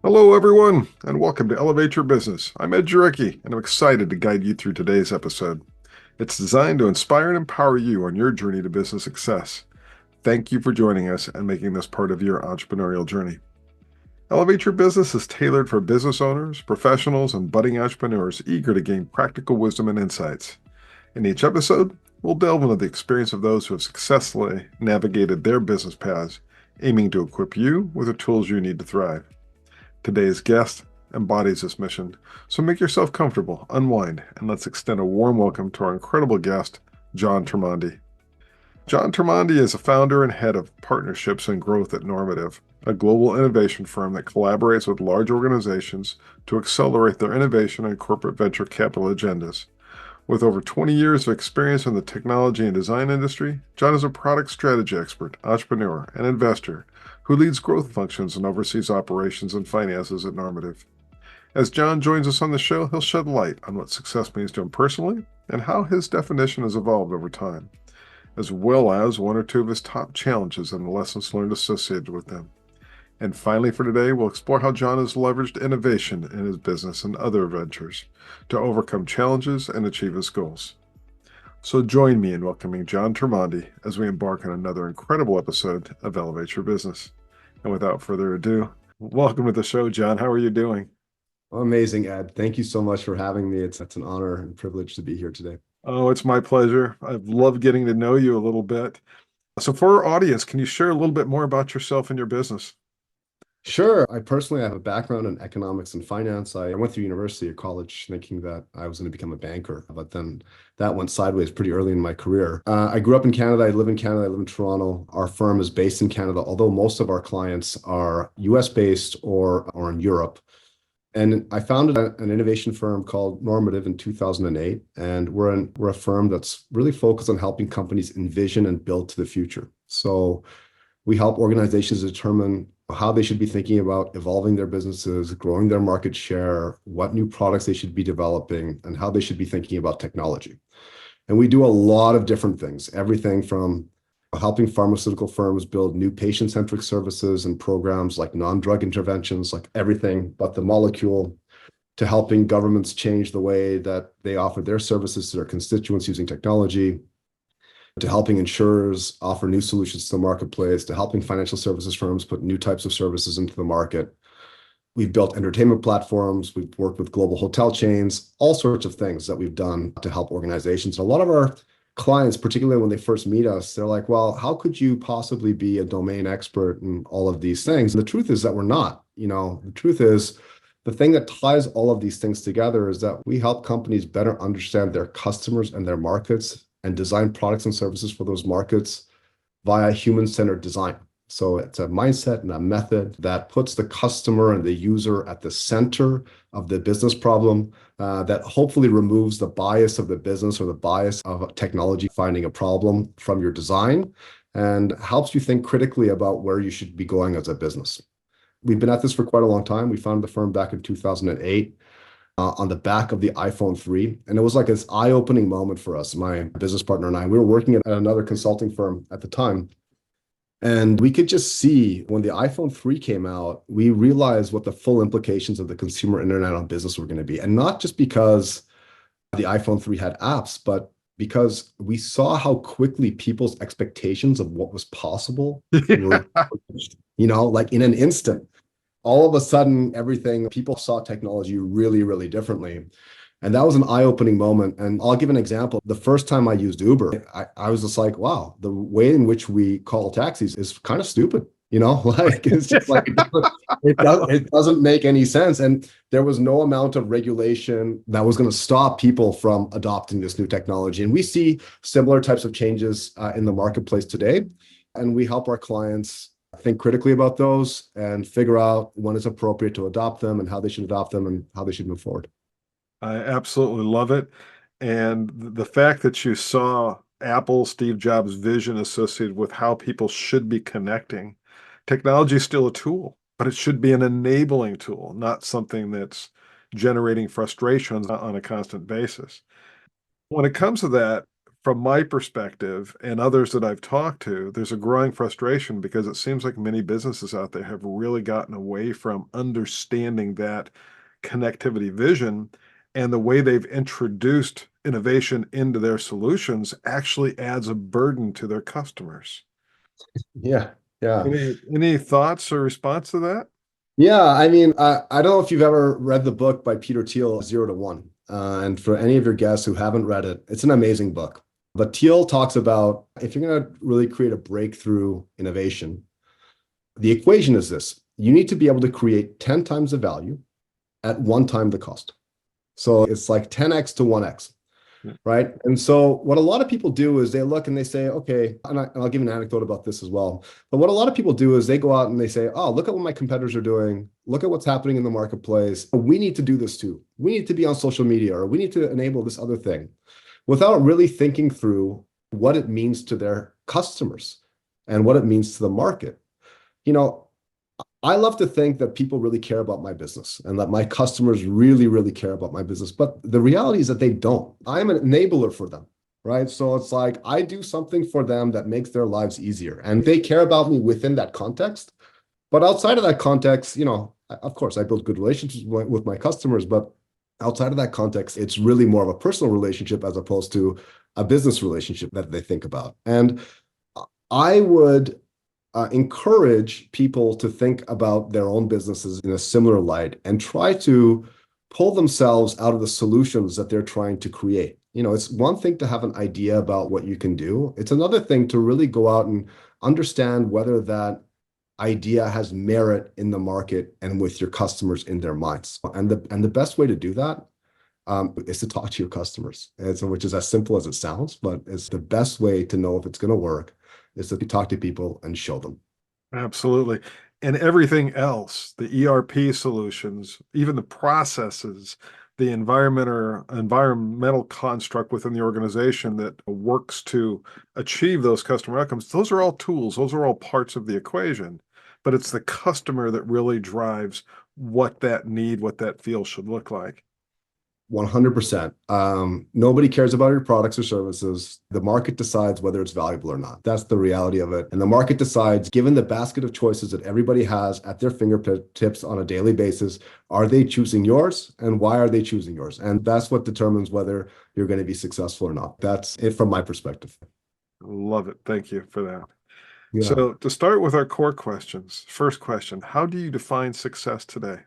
Hello, everyone, and welcome to Elevate Your Business. I'm Ed Jurecki, and I'm excited to guide you through today's episode. It's designed to inspire and empower you on your journey to business success. Thank you for joining us and making this part of your entrepreneurial journey. Elevate Your Business is tailored for business owners, professionals, and budding entrepreneurs eager to gain practical wisdom and insights. In each episode, we'll delve into the experience of those who have successfully navigated their business paths, aiming to equip you with the tools you need to thrive. Today's guest embodies this mission, so make yourself comfortable, unwind, and let's extend a warm welcome to our incredible guest, Jon Tirmandi. Jon Tirmandi is a founder and head of partnerships and growth at Normative, a global innovation firm that collaborates with large organizations to accelerate their innovation and corporate venture capital agendas. With over 20 years of experience in the technology and design industry, Jon is a product strategy expert, entrepreneur, and investor who leads growth functions and oversees operations and finances at Normative. As Jon joins us on the show, he'll shed light on what success means to him personally and how his definition has evolved over time, as well as one or two of his top challenges and the lessons learned associated with them. And finally, for today, we'll explore how Jon has leveraged innovation in his business and other ventures to overcome challenges and achieve his goals. So join me in welcoming Jon Tirmandi as we embark on another incredible episode of Elevate Your Business. And without further ado, welcome to the show, Jon. How are you doing? Amazing, Ed. Thank you so much for having me. It's an honor and privilege to be here today. Oh, it's my pleasure. I've loved getting to know you a little bit. So for our audience, can you share a little bit more about yourself and your business? Sure. I personally have a background in economics and finance. I went through university or college thinking that I was going to become a banker, but then that went sideways pretty early in my career. I grew up in Canada. I live in Canada. I live in Toronto. Our firm is based in Canada, although most of our clients are US based or in Europe. And I founded an innovation firm called Normative in 2008. And we're a firm that's really focused on helping companies envision and build to the future. So we help organizations determine how they should be thinking about evolving their businesses, growing their market share, what new products they should be developing, and how they should be thinking about technology. And we do a lot of different things, everything from helping pharmaceutical firms build new patient-centric services and programs like non-drug interventions, like everything but the molecule, to helping governments change the way that they offer their services to their constituents using technology, to helping insurers offer new solutions to the marketplace, to helping financial services firms put new types of services into the market. We've built entertainment platforms. We've worked with global hotel chains, all sorts of things that we've done to help organizations. A lot of our clients, particularly when they first meet us, they're like, well, how could you possibly be a domain expert in all of these things? And the truth is that we're not. The truth is the thing that ties all of these things together is that we help companies better understand their customers and their markets and design products and services for those markets via human-centered design. So it's a mindset and a method that puts the customer and the user at the center of the business problem, that hopefully removes the bias of the business or the bias of technology finding a problem from your design and helps you think critically about where you should be going as a business. We've been at this for quite a long time. We founded the firm back in 2008 on the back of the iPhone 3. And it was like this eye-opening moment for us, my business partner and I. We were working at another consulting firm at the time. And we could just see when the iPhone 3 came out, we realized what the full implications of the consumer internet on business were going to be. And not just because the iPhone 3 had apps, but because we saw how quickly people's expectations of what was possible were, like in an instant. All of a sudden, people saw technology really, really differently. And that was an eye-opening moment. And I'll give an example. The first time I used Uber, I was just like, wow, the way in which we call taxis is kind of stupid. Like it's just like it doesn't make any sense. And there was no amount of regulation that was going to stop people from adopting this new technology. And we see similar types of changes in the marketplace today. And we help our clients think critically about those and figure out when it's appropriate to adopt them and how they should adopt them and how they should move forward. I absolutely love it. And the fact that you saw Apple, Steve Jobs' vision associated with how people should be connecting. Technology is still a tool, but it should be an enabling tool, not something that's generating frustrations on a constant basis. When it comes to that, from my perspective and others that I've talked to, there's a growing frustration because it seems like many businesses out there have really gotten away from understanding that connectivity vision, and the way they've introduced innovation into their solutions actually adds a burden to their customers. Yeah, yeah. Any thoughts or response to that? Yeah, I mean, I don't know if you've ever read the book by Peter Thiel, Zero to One. And for any of your guests who haven't read it, it's an amazing book. But Thiel talks about if you're going to really create a breakthrough innovation, the equation is this. You need to be able to create 10 times the value at one time the cost. So it's like 10x to 1x. Yeah. Right. And so what a lot of people do is they look and they say, okay, and I'll give an anecdote about this as well. But what a lot of people do is they go out and they say, oh, look at what my competitors are doing. Look at what's happening in the marketplace. We need to do this too. We need to be on social media, or we need to enable this other thing, without really thinking through what it means to their customers and what it means to the market. You know, I love to think that people really care about my business and that my customers really, really care about my business. But the reality is that they don't. I'm an enabler for them, right? So it's like I do something for them that makes their lives easier. And they care about me within that context. But outside of that context, of course, I build good relationships with my customers. But outside of that context, it's really more of a personal relationship as opposed to a business relationship that they think about. And I would encourage people to think about their own businesses in a similar light and try to pull themselves out of the solutions that they're trying to create. It's one thing to have an idea about what you can do. It's another thing to really go out and understand whether that idea has merit in the market and with your customers in their minds. And the best way to do that is to talk to your customers, which is as simple as it sounds, but it's the best way to know if it's going to work is to talk to people and show them. Absolutely. And everything else, the ERP solutions, even the processes, the environmental construct within the organization that works to achieve those customer outcomes, those are all tools, those are all parts of the equation. But it's the customer that really drives what that need, what that feel should look like. 100%. Nobody cares about your products or services. The market decides whether it's valuable or not. That's the reality of it. And the market decides, given the basket of choices that everybody has at their fingertips on a daily basis, are they choosing yours and why are they choosing yours? And that's what determines whether you're going to be successful or not. That's it from my perspective. Love it. Thank you for that. Yeah. So, to start with our core questions, first question, how do you define success today?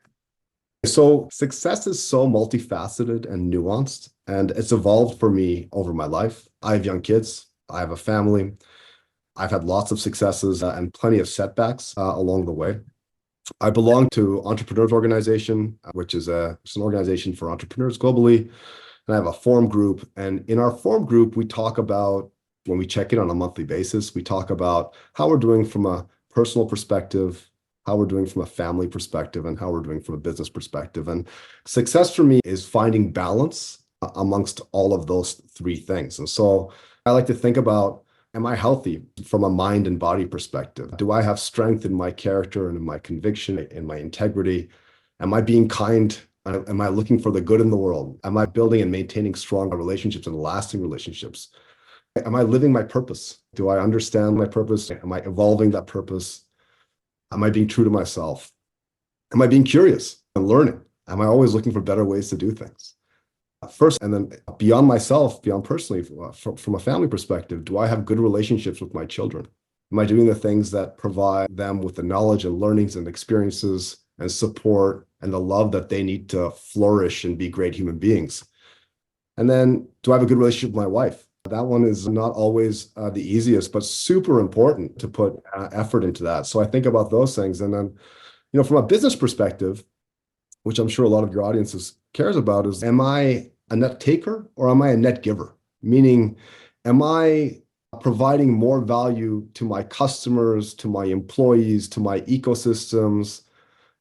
So success is so multifaceted and nuanced, and it's evolved for me over my life. I have young kids. I have a family. I've had lots of successes and plenty of setbacks along the way. I belong to Entrepreneurs Organization, which is it's an organization for entrepreneurs globally. And I have a forum group. And in our forum group, we talk about, when we check in on a monthly basis, we talk about how we're doing from a personal perspective, how we're doing from a family perspective, and how we're doing from a business perspective. And success for me is finding balance amongst all of those three things. And so I like to think about, am I healthy from a mind and body perspective? Do I have strength in my character and in my conviction, in my integrity? Am I being kind? Am I looking for the good in the world? Am I building and maintaining strong relationships and lasting relationships? Am I living my purpose? Do I understand my purpose? Am I evolving that purpose? Am I being true to myself? Am I being curious and learning? Am I always looking for better ways to do things? First, and then beyond myself, beyond personally, from a family perspective, do I have good relationships with my children? Am I doing the things that provide them with the knowledge and learnings and experiences and support and the love that they need to flourish and be great human beings? And then, do I have a good relationship with my wife? That one is not always the easiest, but super important to put effort into that. So I think about those things. And then, from a business perspective, which I'm sure a lot of your audiences cares about, is am I a net taker or am I a net giver? Meaning, am I providing more value to my customers, to my employees, to my ecosystems,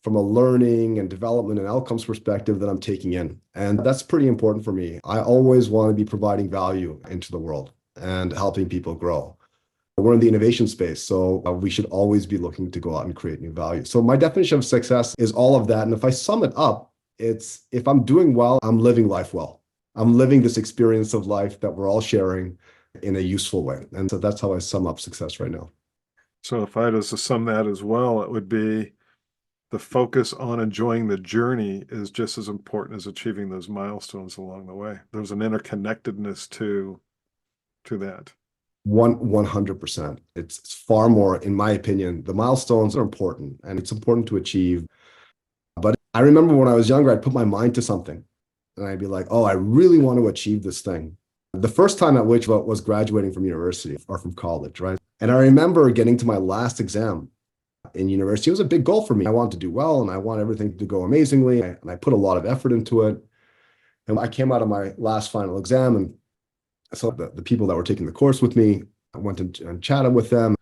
from a learning and development and outcomes perspective that I'm taking in? And that's pretty important for me. I always want to be providing value into the world and helping people grow. We're in the innovation space, so we should always be looking to go out and create new value. So my definition of success is all of that. And if I sum it up, it's if I'm doing well, I'm living life well. I'm living this experience of life that we're all sharing. in a useful way. And so that's how I sum up success right now. So if I was to sum that as well, it would be the focus on enjoying the journey is just as important as achieving those milestones along the way. There's an interconnectedness to that. 100%. It's far more, in my opinion, the milestones are important and it's important to achieve. But I remember when I was younger, I'd put my mind to something and I'd be like, oh, I really want to achieve this thing. The first time at which was graduating from university or from college, right? And I remember getting to my last exam in university. It was a big goal for me. I wanted to do well and I want everything to go amazingly. And I put a lot of effort into it. And I came out of my last final exam, and so the people that were taking the course with me, I went and chatted with them.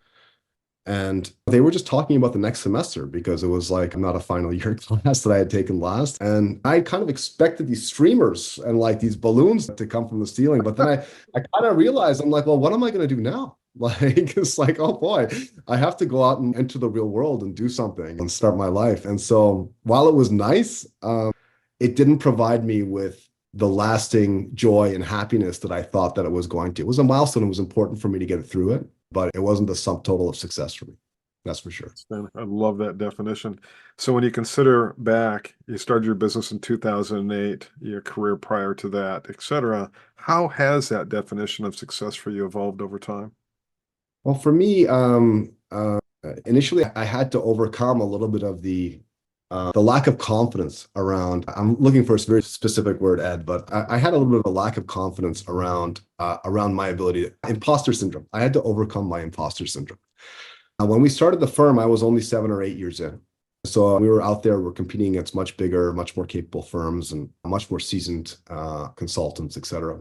And they were just talking about the next semester because it was like not a final year class that I had taken last. And I kind of expected these streamers and like these balloons to come from the ceiling. But then I kind of realized, I'm like, well, what am I going to do now? Like, it's like, oh boy, I have to go out and enter the real world and do something and start my life. And so while it was nice, it didn't provide me with the lasting joy and happiness that I thought that it was going to. It was a milestone. It was important for me to get through it, but it wasn't the sum total of success for me. That's for sure. I love that definition. So when you consider back, you started your business in 2008, your career prior to that, et cetera. How has that definition of success for you evolved over time? Well, for me, initially I had to overcome a little bit of the lack of confidence around. I'm looking for a very specific word, Ed, but I had a little bit of a lack of confidence around my ability. Imposter syndrome. I had to overcome my imposter syndrome. When we started the firm, I was only 7 or 8 years in. So we were out there, we're competing against much bigger, much more capable firms and much more seasoned consultants, et cetera.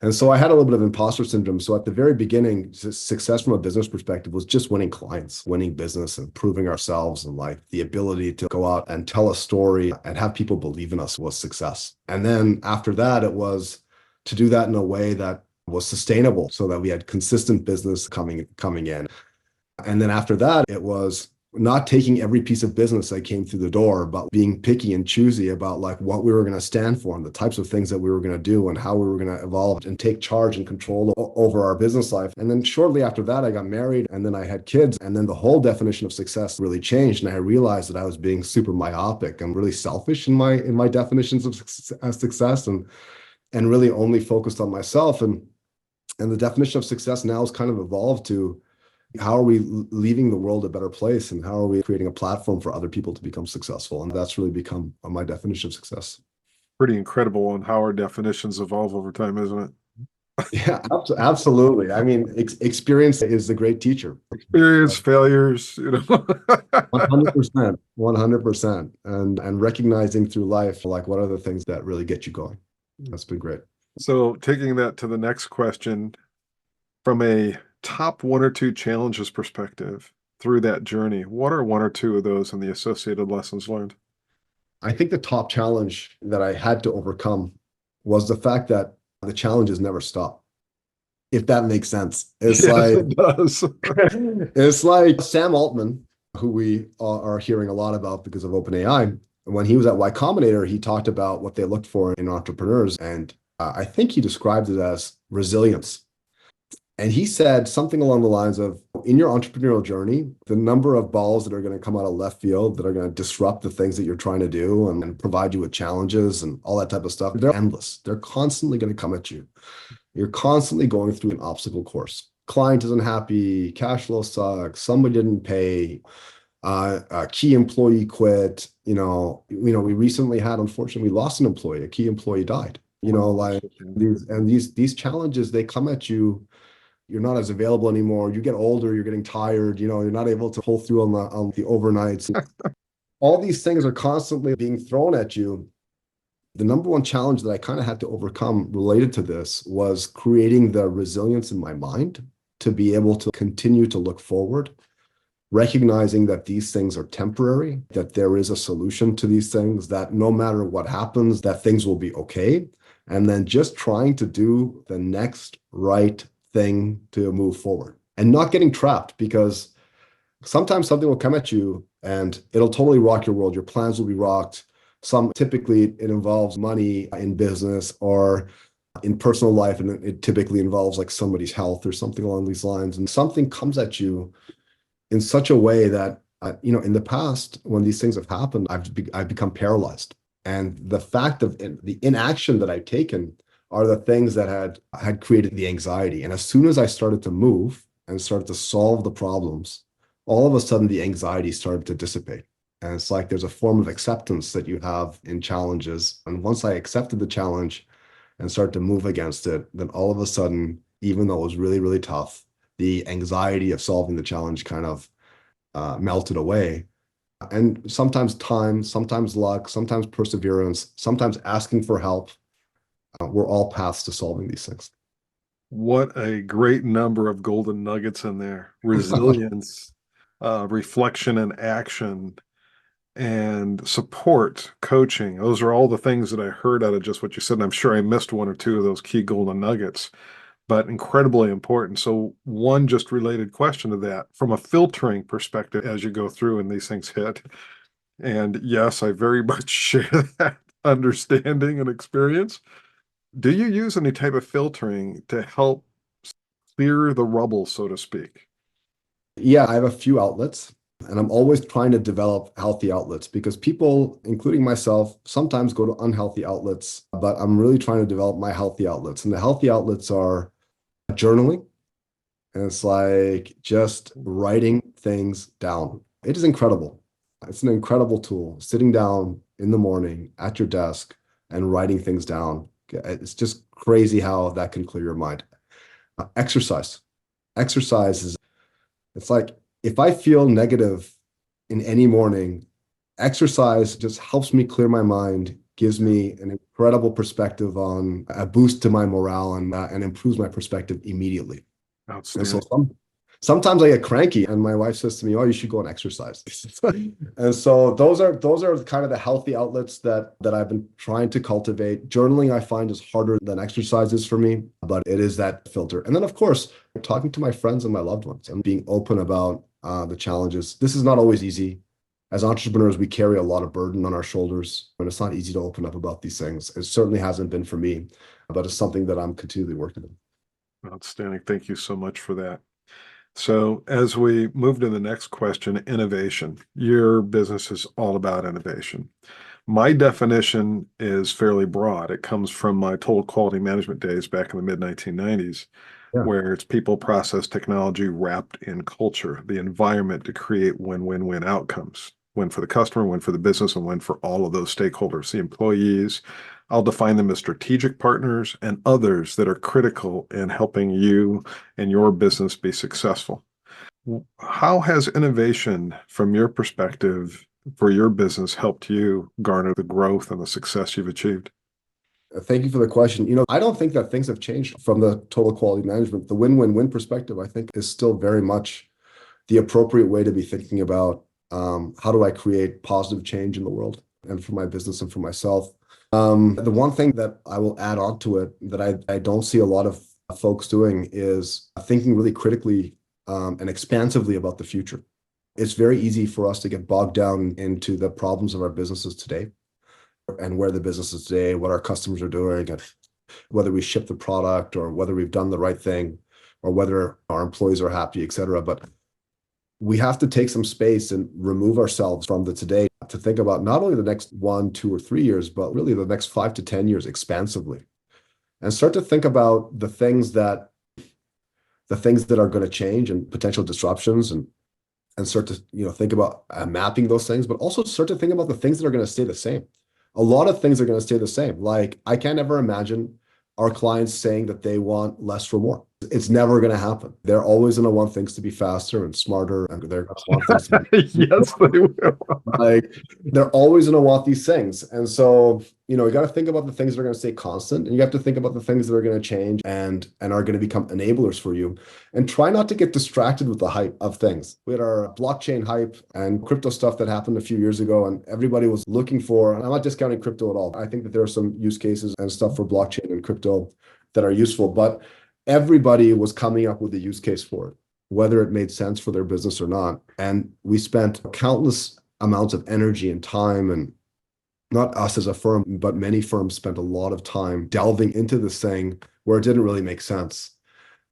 And so I had a little bit of imposter syndrome. So at the very beginning, success from a business perspective was just winning clients, winning business and proving ourselves, and like the ability to go out and tell a story and have people believe in us was success. And then after that, it was to do that in a way that was sustainable so that we had consistent business coming in. And then after that, it was not taking every piece of business that came through the door, but being picky and choosy about like what we were going to stand for and the types of things that we were going to do and how we were going to evolve and take charge and control over our business life. And then shortly after that, I got married and then I had kids. And then the whole definition of success really changed. And I realized that I was being super myopic and really selfish in my definitions of success and really only focused on myself. And the definition of success now has kind of evolved to how are we leaving the world a better place and how are we creating a platform for other people to become successful? And that's really become my definition of success. Pretty incredible on how our definitions evolve over time, isn't it? Yeah, absolutely. I mean, experience is the great teacher. Experience, failures, 100%, 100%. And recognizing through life, like what are the things that really get you going? That's been great. So taking that to the next question, from a top one or two challenges perspective through that journey, what are one or two of those and the associated lessons learned? I think the top challenge that I had to overcome was the fact that the challenges never stop. If that makes sense. It's Yes, like it does. it's like Sam Altman, who we are hearing a lot about because of OpenAI. When he was at Y Combinator, he talked about what they looked for in entrepreneurs, and I think he described it as resilience. And he said something along the lines of, in your entrepreneurial journey, the number of balls that are going to come out of left field that are going to disrupt the things that you're trying to do and provide you with challenges and all that type of stuff, they're endless. They're constantly going to come at you. You're constantly going through an obstacle course. Client isn't happy, cash flow sucks, somebody didn't pay, a key employee quit. We recently had, unfortunately, we lost an employee, a key employee died. Like these challenges, they come at you. You're not as available anymore. You get older, you're getting tired, you're not able to pull through on the overnights. All these things are constantly being thrown at you. The number one challenge that I kind of had to overcome related to this was creating the resilience in my mind to be able to continue to look forward, recognizing that these things are temporary, that there is a solution to these things, that no matter what happens, that things will be okay. And then just trying to do the next right thing to move forward and not getting trapped, because sometimes something will come at you and it'll totally rock your world. Your plans will be rocked. Typically it involves money in business or in personal life, and it typically involves like somebody's health or something along these lines, and something comes at you in such a way that in the past when these things have happened, I've become paralyzed, and the fact of the inaction that I've taken are the things that had created the anxiety. And as soon as I started to move and started to solve the problems, all of a sudden the anxiety started to dissipate. And it's like there's a form of acceptance that you have in challenges. And once I accepted the challenge and started to move against it, then all of a sudden, even though it was really, really tough, the anxiety of solving the challenge kind of melted away. And sometimes time, sometimes luck, sometimes perseverance, sometimes asking for help were all paths to solving these things. What a great number of golden nuggets in there. Resilience, reflection and action, and support, coaching. Those are all the things that I heard out of just what you said. And I'm sure I missed one or two of those key golden nuggets, but incredibly important. So, one just related question to that from a filtering perspective as you go through and these things hit. And yes, I very much share that understanding and experience. Do you use any type of filtering to help clear the rubble, so to speak? Yeah, I have a few outlets, and I'm always trying to develop healthy outlets because people, including myself, sometimes go to unhealthy outlets, but I'm really trying to develop my healthy outlets. And the healthy outlets are journaling, and it's like just writing things down. It is incredible. It's an incredible tool. Sitting down in the morning at your desk and writing things down. It's just crazy how that can clear your mind. Exercise. Exercise is, it's like if I feel negative in any morning, exercise just helps me clear my mind, gives me an incredible perspective on a boost to my morale and improves my perspective immediately. And so Outstanding. sometimes I get cranky and my wife says to me, "Oh, you should go and exercise." And so those are kind of the healthy outlets that I've been trying to cultivate. Journaling I find is harder than exercises for me, but it is that filter. And then of course, talking to my friends and my loved ones and being open about the challenges. This is not always easy. As entrepreneurs, we carry a lot of burden on our shoulders, and it's not easy to open up about these things. It certainly hasn't been for me, but it's something that I'm continually working on. Outstanding. Thank you so much for that. So, as we move to the next question, innovation. Your business is all about innovation. My definition is fairly broad. It comes from my total quality management days back in the mid 1990s, Yeah. where it's people, process, technology wrapped in culture, the environment to create win-win-win outcomes. Win for the customer, win for the business, and win for all of those stakeholders, the employees. I'll define them as strategic partners and others that are critical in helping you and your business be successful. How has innovation, from your perspective, for your business helped you garner the growth and the success you've achieved? Thank you for the question. I don't think that things have changed from the total quality management. The win-win-win perspective, I think, is still very much the appropriate way to be thinking about how do I create positive change in the world and for my business and for myself. The one thing that I will add on to it that I don't see a lot of folks doing is thinking really critically and expansively about the future. It's very easy for us to get bogged down into the problems of our businesses today and where the business is today, what our customers are doing, and whether we ship the product or whether we've done the right thing or whether our employees are happy, et cetera. But we have to take some space and remove ourselves from the today to think about not only the next 1, 2, or 3 years, but really the next 5 to 10 years expansively and start to think about the things that are going to change and potential disruptions and start to think about mapping those things, but also start to think about the things that are going to stay the same. A lot of things are going to stay the same. Like I can't ever imagine our clients saying that they want less for more. It's never going to happen. They're always going to want things to be faster and smarter, and they're going to want things to be Yes, they will. like they're always going to want these things. And so, you got to think about the things that are going to stay constant, and you have to think about the things that are going to change and are going to become enablers for you. And try not to get distracted with the hype of things. We had our blockchain hype and crypto stuff that happened a few years ago, and everybody was looking for, and I'm not discounting crypto at all. I think that there are some use cases and stuff for blockchain and crypto that are useful, but everybody was coming up with a use case for it, whether it made sense for their business or not. And we spent countless amounts of energy and time and not us as a firm, but many firms spent a lot of time delving into this thing where it didn't really make sense.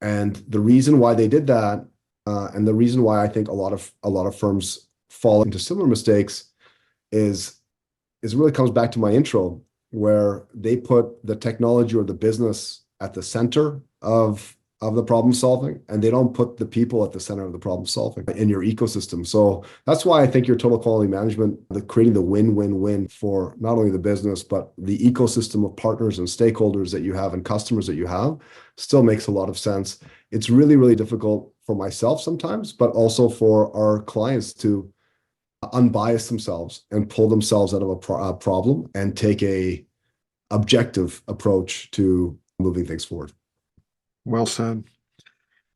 And the reason why they did that, and the reason why I think a lot of firms fall into similar mistakes is really comes back to my intro, where they put the technology or the business at the center of the problem solving, and they don't put the people at the center of the problem solving in your ecosystem. So that's why I think your total quality management, creating the win-win-win for not only the business, but the ecosystem of partners and stakeholders that you have and customers that you have, still makes a lot of sense. It's really, really difficult for myself sometimes, but also for our clients to unbias themselves and pull themselves out of a problem and take a objective approach to moving things forward. Well said.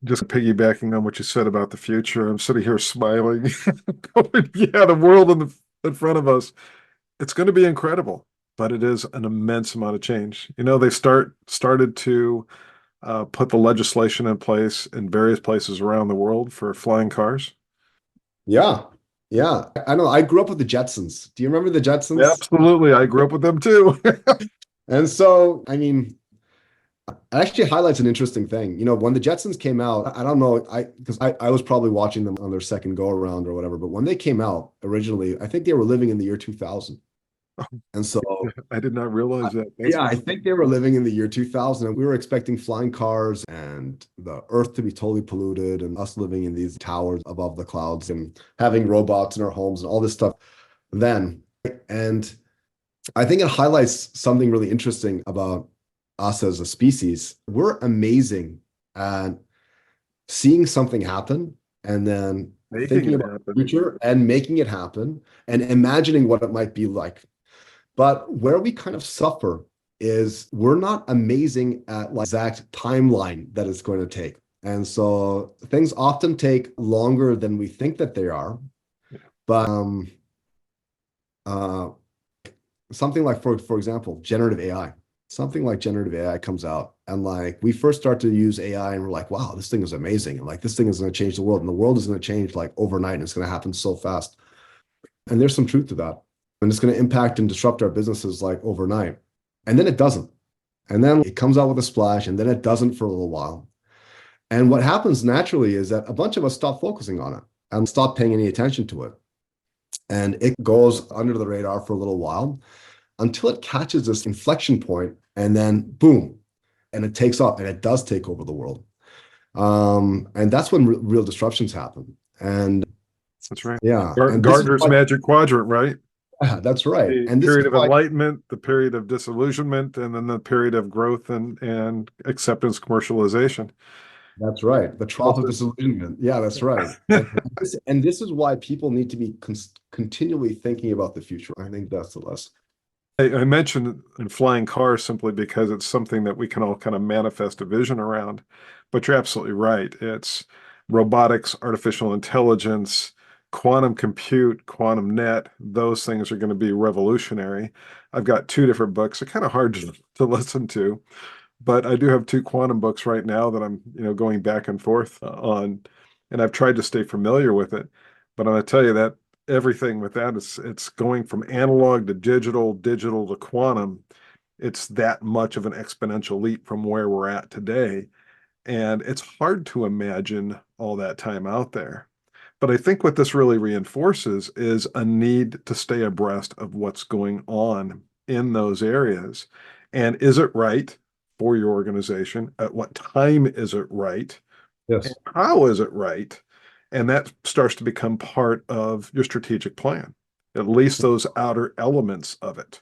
Just piggybacking on what you said about the future, I'm sitting here smiling. Yeah, the world in front of us, it's going to be incredible, but it is an immense amount of change. They started to put the legislation in place in various places around the world for flying cars. Yeah. Yeah. I know. I grew up with the Jetsons. Do you remember the Jetsons? Absolutely. I grew up with them too. And so, I mean, it actually highlights an interesting thing. When the Jetsons came out, I don't know, because I was probably watching them on their second go around or whatever, but when they came out originally, I think they were living in the year 2000. And so, I did not realize that. That's yeah, I think they were living in the year 2000, and we were expecting flying cars and the earth to be totally polluted and us living in these towers above the clouds and having robots in our homes and all this stuff then. And I think it highlights something really interesting about us as a species. We're amazing at seeing something happen and then making thinking it about the happen. future and making it happen and imagining what it might be like. But where we kind of suffer is we're not amazing at like exact timeline that it's going to take. And so things often take longer than we think that they are. Yeah. But uh, something like, for example, generative AI. Something like generative AI comes out, and like we first start to use AI, and we're like, wow, this thing is amazing, and like this thing is going to change the world, and the world is going to change like overnight, and it's going to happen so fast. And there's some truth to that, and it's going to impact and disrupt our businesses like overnight, and then it doesn't, and then it comes out with a splash, and then it doesn't for a little while. And what happens naturally is that a bunch of us stop focusing on it and stop paying any attention to it, and it goes under the radar for a little while until it catches this inflection point, and then boom, and it takes off, and it does take over the world. And that's when real disruptions happen. And That's right. yeah, and this is Gardner's why, Magic Quadrant, right? yeah, that's right. The And this is period of why, enlightenment, the period of disillusionment, and then the period of growth and acceptance commercialization. that's right. The trough of disillusionment. Yeah, that's right. And this is why people need to be continually thinking about the future. I think that's the lesson. I mentioned in flying cars simply because it's something that we can all kind of manifest a vision around. But you're absolutely right. It's robotics, artificial intelligence, quantum compute, quantum net. Those things are going to be revolutionary. I've got two different books. They're kind of hard to listen to, but I do have two quantum books right now that I'm, going back and forth on, and I've tried to stay familiar with it. But I'm going to tell you that everything with that is it's going from analog to digital, digital to quantum. It's that much of an exponential leap from where we're at today. And it's hard to imagine all that time out there. But I think what this really reinforces is a need to stay abreast of what's going on in those areas. And is it right for your organization? At what time is it right? And Yes. how is it right? And that starts to become part of your strategic plan, at least those outer elements of it.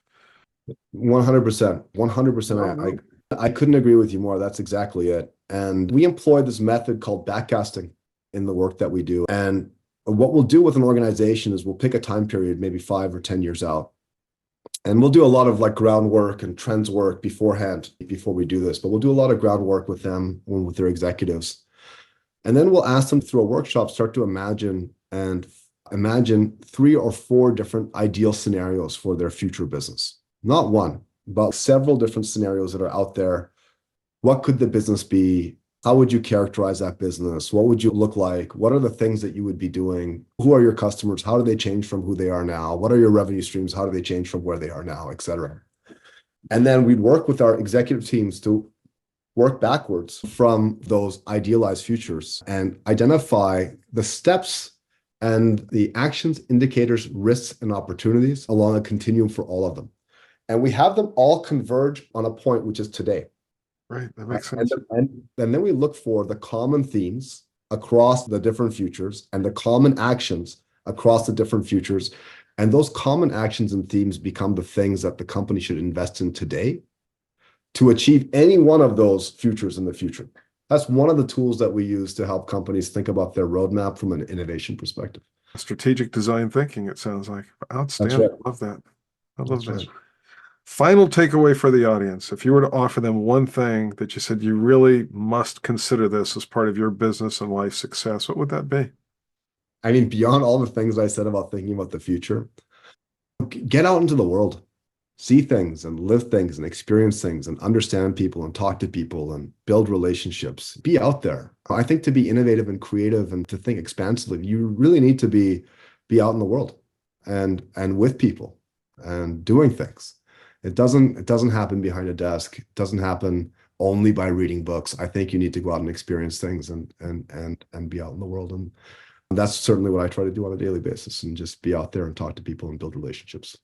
100%. 100%. No, no. I couldn't agree with you more. That's exactly it. And we employ this method called backcasting in the work that we do. And what we'll do with an organization is we'll pick a time period, maybe 5 or 10 years out. And we'll do a lot of like groundwork and trends work beforehand before we do this. But we'll do a lot of groundwork with them, with their executives. And then we'll ask them through a workshop, start to imagine 3 or 4 different ideal scenarios for their future business. Not one, but several different scenarios that are out there. What could the business be? How would you characterize that business? What would you look like? What are the things that you would be doing? Who are your customers? How do they change from who they are now? What are your revenue streams? How do they change from where they are now, et cetera? And then we'd work with our executive teams to work backwards from those idealized futures and identify the steps and the actions, indicators, risks, and opportunities along a continuum for all of them. And we have them all converge on a point, which is today. Right. That Right? makes And, sense. and then we look for the common themes across the different futures and the common actions across the different futures. And those common actions and themes become the things that the company should invest in today to achieve any one of those futures in the future. That's one of the tools that we use to help companies think about their roadmap from an innovation perspective. Strategic design thinking, it sounds like. That's Outstanding. right. I love that. I love That's that. right. Final takeaway for the audience. If you were to offer them one thing that you said you really must consider this as part of your business and life success, what would that be? I mean, beyond all the things I said about thinking about the future, get out into the world, see things and live things and experience things and understand people and talk to people and build relationships. Be out there. I think to be innovative and creative and to think expansively, you really need to be out in the world and with people and doing things. It doesn't happen behind a desk. It doesn't happen only by reading books. I think you need to go out and experience things and be out in the world. And that's certainly what I try to do on a daily basis and just be out there and talk to people and build relationships.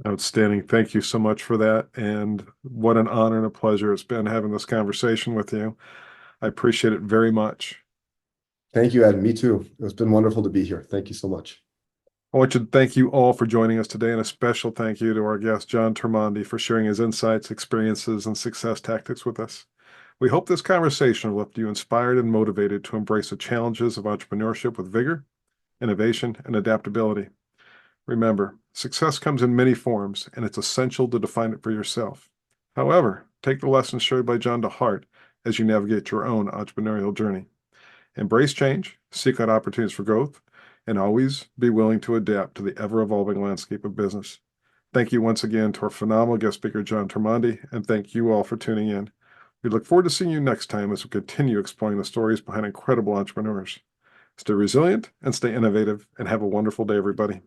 Outstanding. Thank you so much for that. And what an honor and a pleasure it's been having this conversation with you. I appreciate it very much. Thank you, Ed. Me too. It's been wonderful to be here. Thank you so much. I want to thank you all for joining us today, and a special thank you to our guest, Jon Tirmandi, for sharing his insights, experiences, and success tactics with us. We hope this conversation left you inspired and motivated to embrace the challenges of entrepreneurship with vigor, innovation, and adaptability. Remember, success comes in many forms, and it's essential to define it for yourself. However, take the lessons shared by Jon to heart as you navigate your own entrepreneurial journey. Embrace change, seek out opportunities for growth, and always be willing to adapt to the ever-evolving landscape of business. Thank you once again to our phenomenal guest speaker, Jon Tirmandi, and thank you all for tuning in. We look forward to seeing you next time as we continue exploring the stories behind incredible entrepreneurs. Stay resilient and stay innovative, and have a wonderful day, everybody.